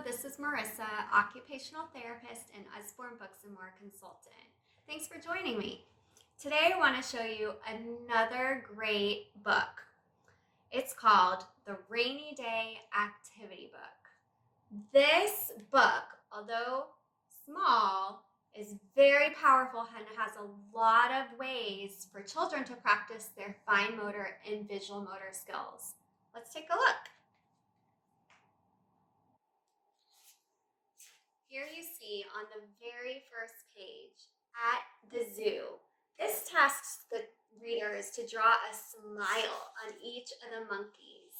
this is Marissa, occupational therapist and Usborne Books and More consultant. Thanks for joining me. Today I want to show you another great book. It's called The Rainy Day Activity Book. This book, although small, is very powerful and has a lot of ways for children to practice their fine motor and visual motor skills. Let's take a look. Here you see on the very first page, at the zoo, this tasks the readers to draw a smile on each of the monkeys.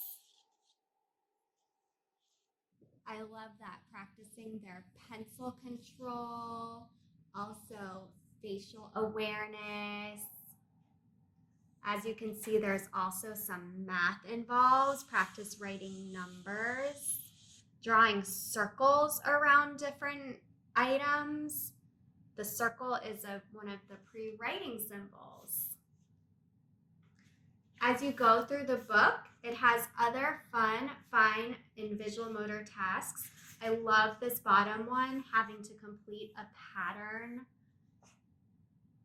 I love that, practicing their pencil control, also facial awareness. As you can see, there's also some math involved, practice writing numbers, drawing circles around different items. The circle is one of the pre-writing symbols. As you go through the book, it has other fun, fine, and visual motor tasks. I love this bottom one, having to complete a pattern.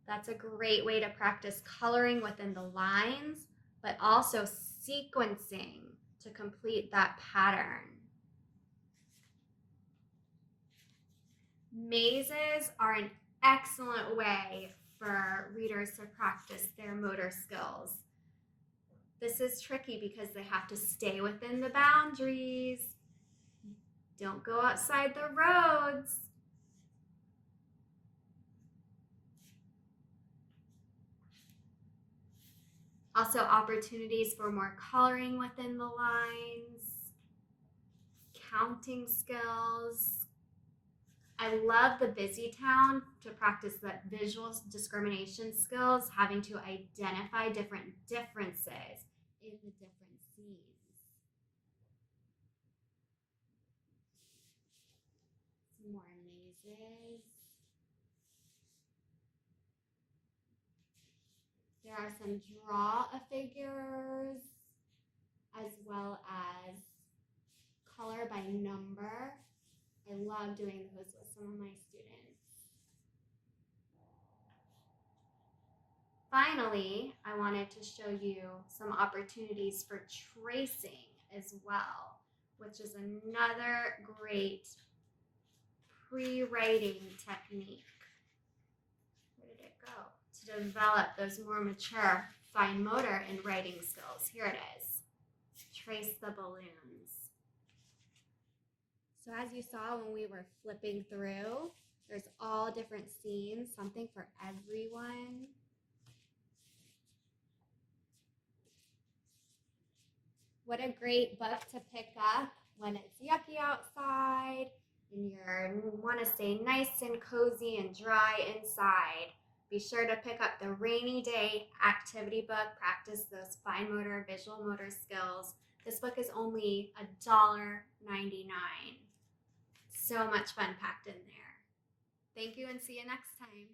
That's a great way to practice coloring within the lines, but also sequencing to complete that pattern. Mazes are an excellent way for readers to practice their motor skills. This is tricky because they have to stay within the boundaries. Don't go outside the roads. Also, opportunities for more coloring within the lines, counting skills. I love the busy town to practice that visual discrimination skills, having to identify different differences in the different scenes. Some more mazes. There are some draw a figures as well as color by number. I love doing those with some of my students. Finally, I wanted to show you some opportunities for tracing as well, which is another great pre-writing technique. Where did it go? To develop those more mature fine motor and writing skills. Here it is. Trace the balloons. So as you saw when we were flipping through, there's all different scenes, something for everyone. What a great book to pick up when it's yucky outside and you want to stay nice and cozy and dry inside. Be sure to pick up the Rainy Day Activity Book. Practice those fine motor, visual motor skills. This book is only $1.99. So much fun packed in there. Thank you and see you next time.